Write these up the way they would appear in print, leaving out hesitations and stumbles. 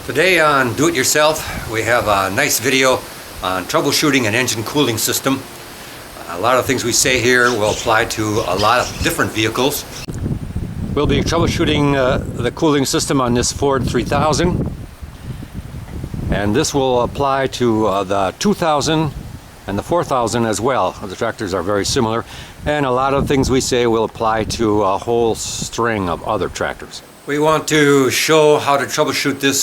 Today on Do It Yourself, we have a nice video on troubleshooting an engine cooling system. A lot of things we say here will apply to a lot of different vehicles. We'll be troubleshooting the cooling system on this Ford 3000, and this will apply to the 2000 and the 4000 as well. The tractors are very similar, and a lot of things we say will apply to a whole string of other tractors. We want to show how to troubleshoot this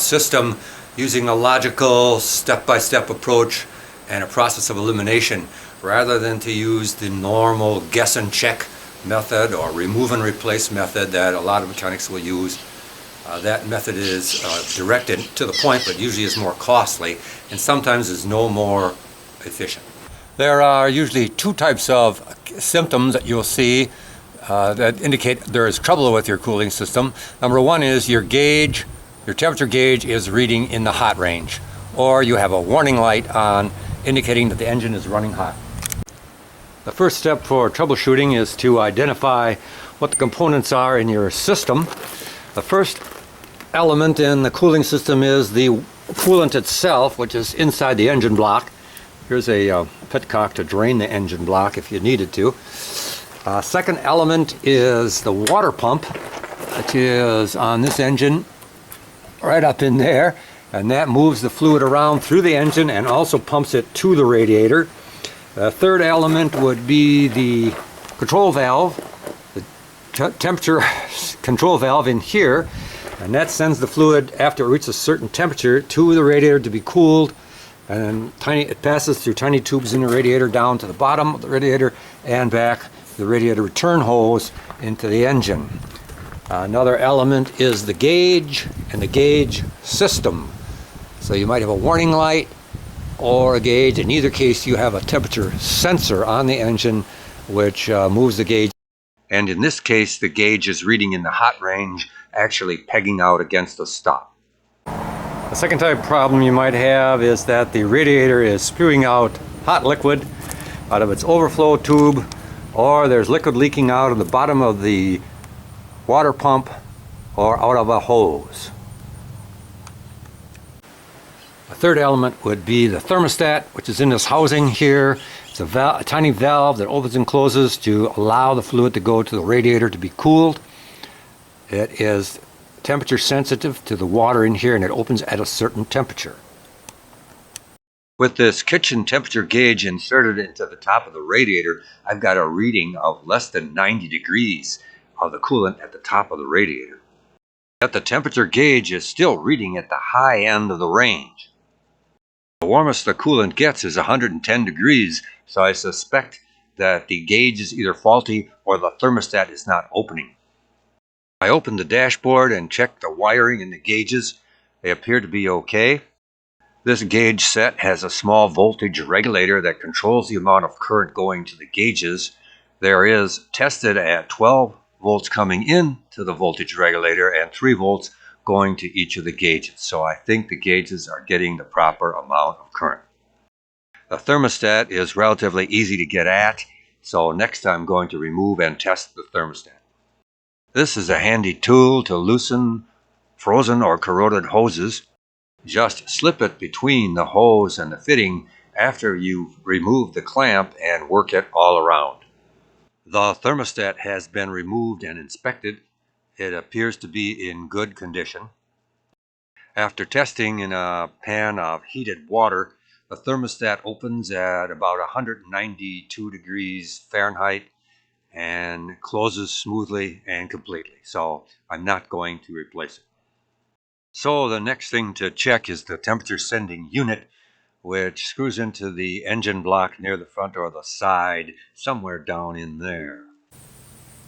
system using a logical step-by-step approach and a process of elimination, rather than to use the normal guess and check method or remove and replace method that a lot of mechanics will use. That method is directed to the point, but usually is more costly and sometimes is no more efficient. There are usually two types of symptoms that you'll see that indicate there is trouble with your cooling system. Number one is your gauge, your temperature gauge is reading in the hot range, or you have a warning light on indicating that the engine is running hot. The first step for troubleshooting is to identify what the components are in your system. The first element in the cooling system is the coolant itself, which is inside the engine block. Here's a petcock to drain the engine block if you needed to. Second element is the water pump, which is on this engine right up in there, and that moves the fluid around through the engine and also pumps it to the radiator. The third element would be the control valve, the temperature control valve in here, and that sends the fluid after it reaches a certain temperature to the radiator to be cooled, and then it passes through tiny tubes in the radiator down to the bottom of the radiator and back the radiator return hose into the engine. Another element is the gauge and the gauge system. So you might have a warning light or a gauge. In either case, you have a temperature sensor on the engine which moves the gauge. And in this case, the gauge is reading in the hot range, actually pegging out against the stop. The second type of problem you might have is that the radiator is spewing out hot liquid out of its overflow tube, or there's liquid leaking out of the bottom of the water pump or out of a hose. A third element would be the thermostat, which is in this housing here. It's a tiny valve that opens and closes to allow the fluid to go to the radiator to be cooled. It is temperature sensitive to the water in here, and it opens at a certain temperature. With this kitchen temperature gauge inserted into the top of the radiator, I've got a reading of less than 90 degrees of the coolant at the top of the radiator. Yet the temperature gauge is still reading at the high end of the range. The warmest the coolant gets is 110 degrees, so I suspect that the gauge is either faulty or the thermostat is not opening. I opened the dashboard and checked the wiring in the gauges. They appear to be okay. This gauge set has a small voltage regulator that controls the amount of current going to the gauges. There is tested at 12 volts coming in to the voltage regulator and 3 volts going to each of the gauges. So I think the gauges are getting the proper amount of current. The thermostat is relatively easy to get at, so next I'm going to remove and test the thermostat. This is a handy tool to loosen frozen or corroded hoses. Just slip it between the hose and the fitting after you've removed the clamp and work it all around. The thermostat has been removed and inspected. It appears to be in good condition. After testing in a pan of heated water, the thermostat opens at about 192 degrees Fahrenheit and closes smoothly and completely. So I'm not going to replace it. So the next thing to check is the temperature sending unit, which screws into the engine block near the front or the side, somewhere down in there.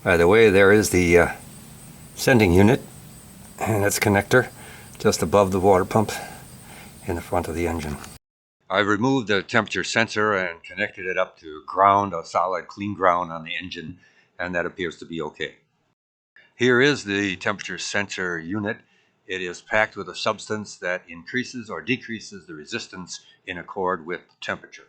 By the way, there is the sending unit and its connector just above the water pump in the front of the engine. I removed the temperature sensor and connected it up to ground, a solid clean ground on the engine, and that appears to be okay. Here is the temperature sensor unit. It is packed with a substance that increases or decreases the resistance in accord with the temperature.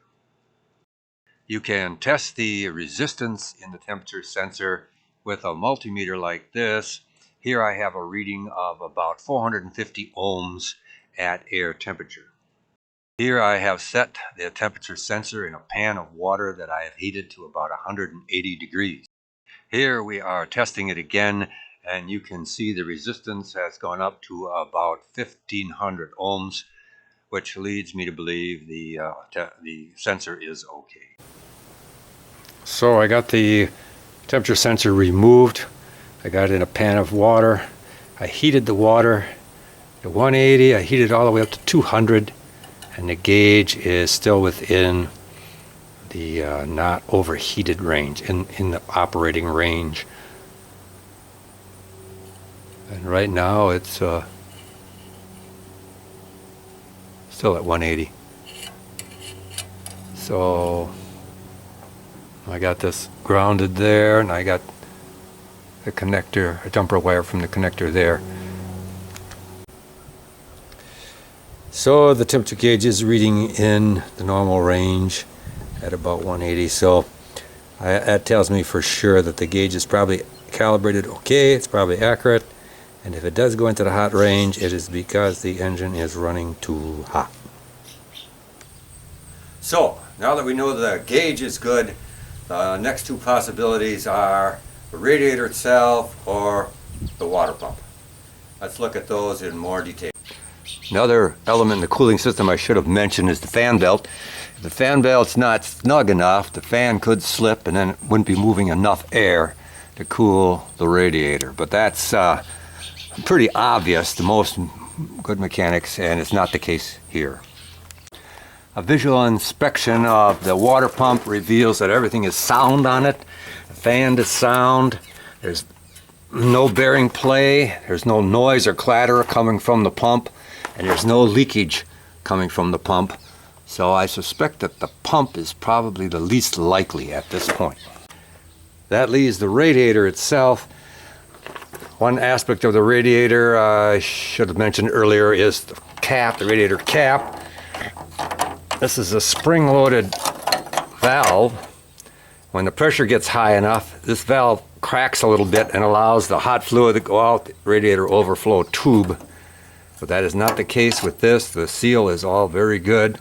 You can test the resistance in the temperature sensor with a multimeter like this. Here I have a reading of about 450 ohms at air temperature. Here I have set the temperature sensor in a pan of water that I have heated to about 180 degrees. Here we are testing it again, and you can see the resistance has gone up to about 1500 ohms, which leads me to believe the sensor is okay. So I got the temperature sensor removed. I got it in a pan of water. I heated the water to 180. I heated all the way up to 200, and the gauge is still within the not overheated range, in the operating range. And right now it's still at 180. So I got this grounded there, and I got the connector, a jumper wire from the connector there. So the temperature gauge is reading in the normal range at about 180. So that tells me for sure that the gauge is probably calibrated okay, it's probably accurate. And if it does go into the hot range, it is because the engine is running too hot. So now that we know the gauge is good, the next two possibilities are the radiator itself or the water pump. Let's look at those in more detail. Another element in the cooling system I should have mentioned is the fan belt. If the fan belt's not snug enough, the fan could slip and then it wouldn't be moving enough air to cool the radiator. But that's pretty obvious to most good mechanics, and it's not the case here. A visual inspection of the water pump reveals that everything is sound on it. The fan is sound. There's no bearing play. There's no noise or clatter coming from the pump. And there's no leakage coming from the pump. So I suspect that the pump is probably the least likely at this point. That leaves the radiator itself. One aspect of the radiator I should have mentioned earlier is the cap, the radiator cap. This is a spring-loaded valve. When the pressure gets high enough, this valve cracks a little bit and allows the hot fluid to go out the radiator overflow tube. But that is not the case with this. The seal is all very good.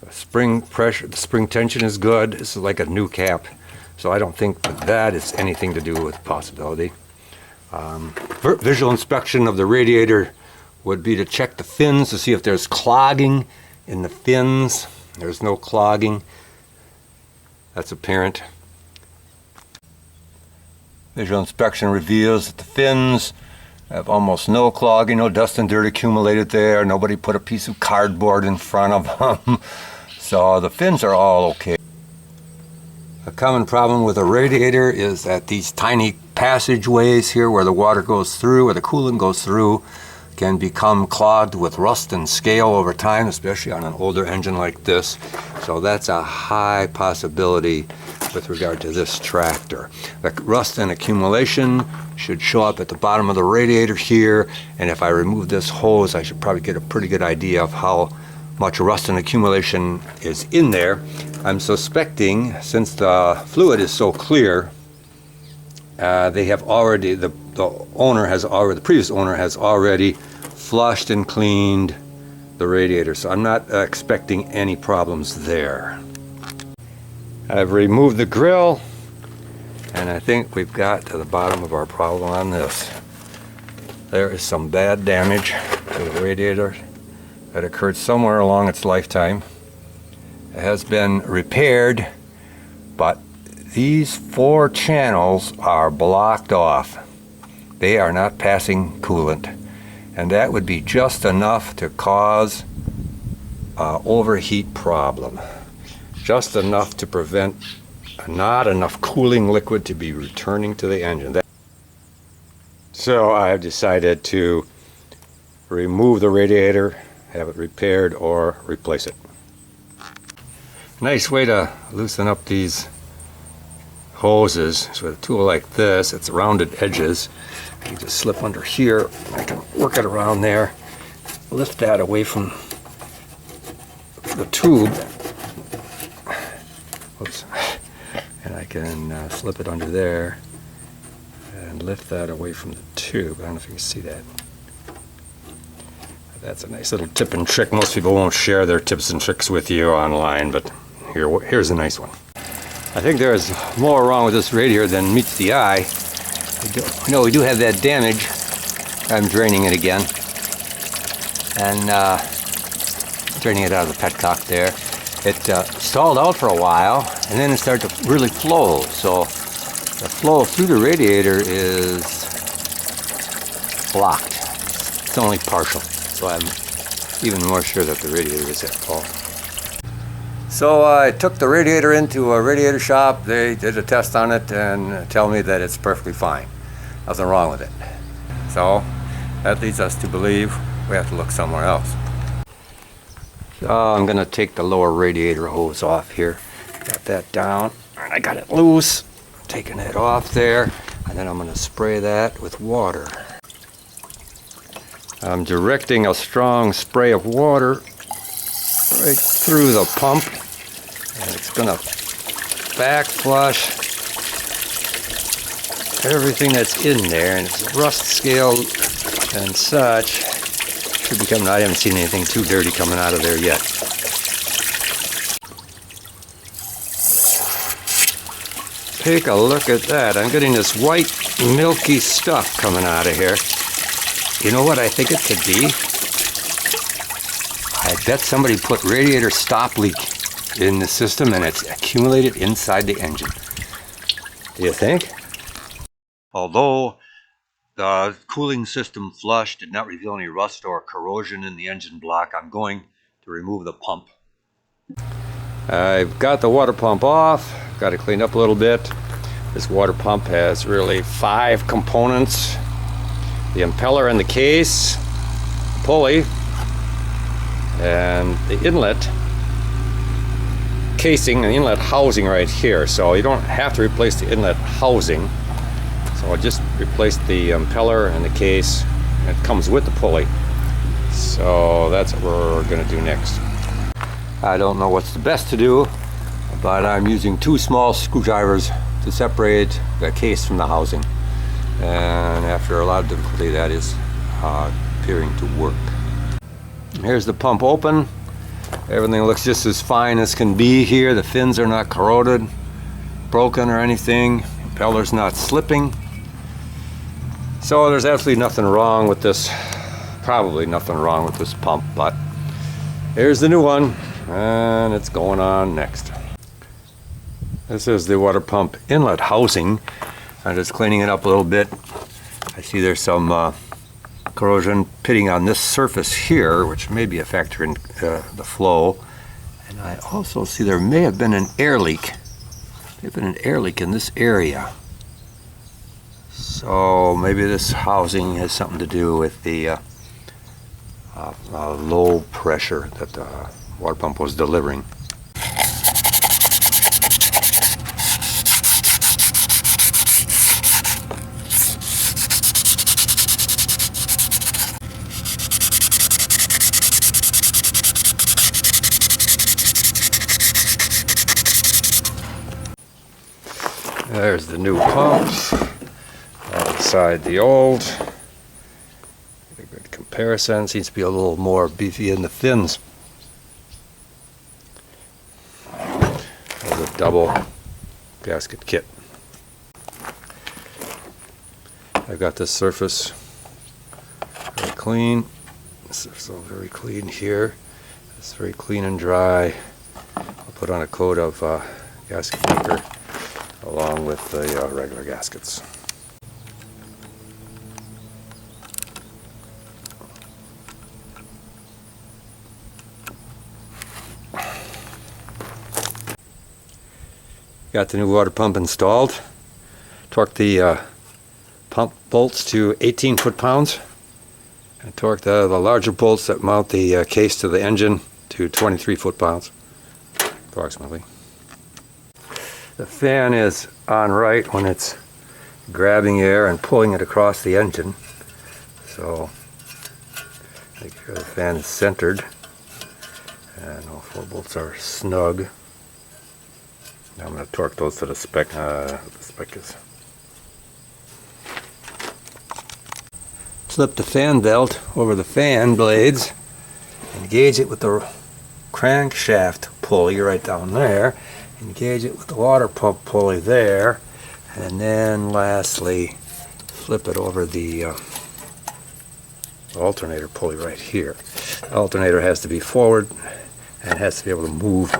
The spring pressure, the spring tension is good. This is like a new cap. So I don't think that is anything to do with the possibility. Visual inspection of the radiator would be to check the fins to see if there's clogging in the fins. There's no clogging. That's apparent. Visual inspection reveals that the fins have almost no clogging, no dust and dirt accumulated there. Nobody put a piece of cardboard in front of them. So the fins are all okay. A common problem with a radiator is that these tiny passageways here where the water goes through, where the coolant goes through, can become clogged with rust and scale over time, especially on an older engine like this. So that's a high possibility with regard to this tractor. The rust and accumulation should show up at the bottom of the radiator here, and if I remove this hose, I should probably get a pretty good idea of how much rust and accumulation is in there. I'm suspecting, since the fluid is so clear, they have already, the previous owner has already flushed and cleaned the radiator, so I'm not expecting any problems there. I've removed the grill, and I think we've got to the bottom of our problem on this. There is some bad damage to the radiator that occurred somewhere along its lifetime. It has been repaired, but these 4 channels are blocked off. They are not passing coolant, and that would be just enough to cause an overheat problem. Just enough to prevent not enough cooling liquid to be returning to the engine. So I've decided to remove the radiator, have it repaired, or replace it. Nice way to loosen up these hoses is with a tool like this. It's rounded edges. You just slip under here. I can work it around there. Lift that away from the tube. Oops. And I can slip it under there. and lift that away from the tube. I don't know if you can see that. That's a nice little tip and trick. Most people won't share their tips and tricks with you online, but here's a nice one. I think there's more wrong with this radiator than meets the eye. We do have that damage. I'm draining it again. And draining it out of the petcock there. It stalled out for a while, and then it started to really flow. So the flow through the radiator is blocked. It's only partial. So I'm even more sure that the radiator is at fault. So I took the radiator into a radiator shop. They did a test on it and tell me that it's perfectly fine. Nothing wrong with it. So that leads us to believe we have to look somewhere else. So I'm going to take the lower radiator hose off here. Got that down. I got it loose. Taking it off there. And then I'm going to spray that with water. I'm directing a strong spray of water right through the pump, and it's going to backflush everything that's in there, and it's rust scale and such. Should be coming. I haven't seen anything too dirty coming out of there yet. Take a look at that. I'm getting this white milky stuff coming out of here. You know what I think it could be? I bet somebody put radiator stop leak in the system and it's accumulated inside the engine. Do you think? Although the cooling system flush did not reveal any rust or corrosion in the engine block, I'm going to remove the pump. I've got the water pump off. Got it cleaned up a little bit. This water pump has really 5 components. The impeller and the case, pulley, and the inlet casing and inlet housing right here. So you don't have to replace the inlet housing. So I just replaced the impeller and the case. It comes with the pulley. So that's what we're going to do next. I don't know what's the best to do, but I'm using 2 small screwdrivers to separate the case from the housing. And after a lot of difficulty, that is appearing to work. Here's the pump open. Everything looks just as fine as can be here. The fins are not corroded, broken or anything. Impeller's not slipping. So there's absolutely nothing wrong with this, probably nothing wrong with this pump, but here's the new one, and it's going on next. This is the water pump inlet housing. I'm just cleaning it up a little bit. I see there's some corrosion pitting on this surface here, which may be a factor in the flow. And I also see there may have been an air leak. There's been an air leak in this area. So maybe this housing has something to do with the low pressure that the water pump was delivering. There's the new pump alongside the old. A good comparison. Seems to be a little more beefy in the fins. There's a double gasket kit. I've got this surface very clean. This is all very clean here. It's very clean and dry. I'll put on a coat of gasket maker along with the regular gaskets. Got the new water pump installed. Torqued the pump bolts to 18 foot-pounds. And torqued the larger bolts that mount the case to the engine to 23 foot-pounds, approximately. The fan is on right when it's grabbing air and pulling it across the engine. So make sure the fan is centered and all 4 bolts are snug. Now I'm going to torque those to the spec. The spec is. slip the fan belt over the fan blades, engage it with the crankshaft pulley right down there, engage it with the water pump pulley there, and then lastly flip it over the alternator pulley right here. The alternator has to be forward and has to be able to move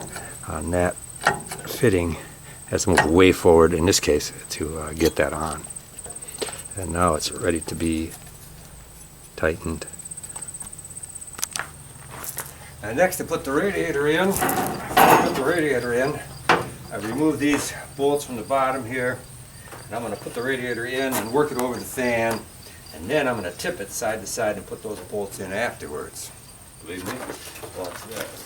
on that fitting, has to move way forward in this case to get that on. And now it's ready to be tightened. And next to put the radiator in, I remove these bolts from the bottom here, and I'm going to put the radiator in and work it over the fan, and then I'm going to tip it side to side and put those bolts in afterwards. Believe me? Watch this.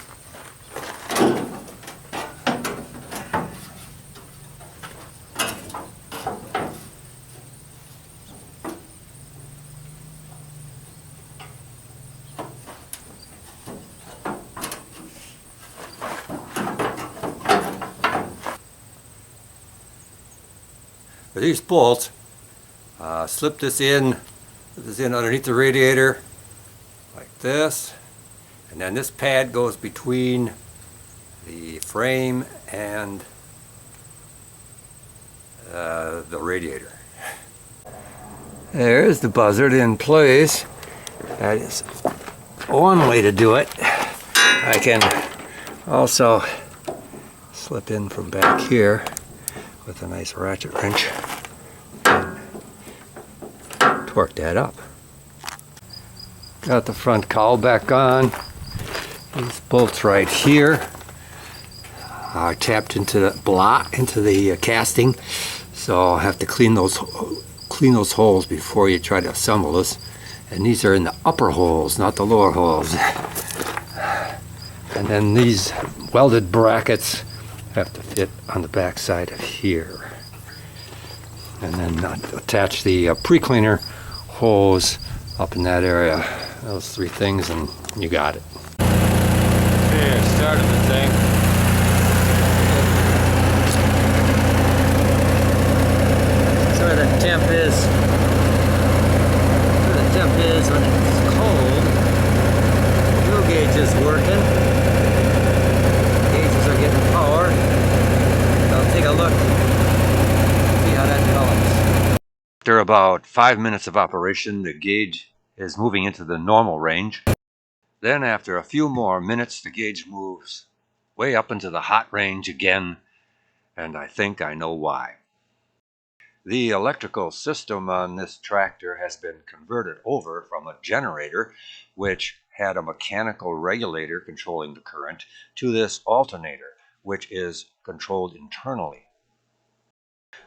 For these bolts, slip this in underneath the radiator like this, and then this pad goes between the frame and the radiator. There's the buzzard in place. That is one way to do it. I can also slip in from back here with a nice ratchet wrench and torque that up. Got the front cowl back on. These bolts right here are tapped into the casting, so I'll have to clean those holes before you try to assemble this. And these are in the upper holes, not the lower holes. And then these welded brackets have to fit on the back side of here. And then attach the pre-cleaner hose up in that area. Those three things and you got it. Okay, I started the thing. So where the temp is. Where the temp is when it's cold. Fuel gauge is working. Gauges are getting power. I'll take a look, see how that develops. After about 5 minutes of operation, the gauge is moving into the normal range. Then after a few more minutes, the gauge moves way up into the hot range again, and I think I know why. The electrical system on this tractor has been converted over from a generator, which had a mechanical regulator controlling the current, to this alternator, which is controlled internally.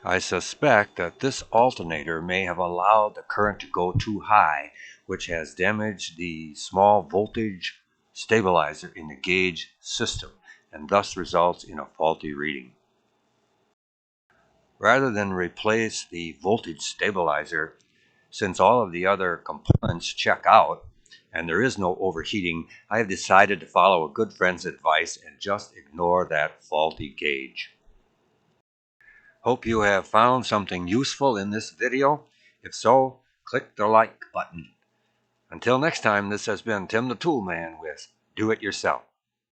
I suspect that this alternator may have allowed the current to go too high, which has damaged the small voltage stabilizer in the gauge system, and thus results in a faulty reading. Rather than replace the voltage stabilizer, since all of the other components check out and there is no overheating, I have decided to follow a good friend's advice and just ignore that faulty gauge. Hope you have found something useful in this video. If so, click the like button. Until next time, this has been Tim the Tool Man with Do It Yourself.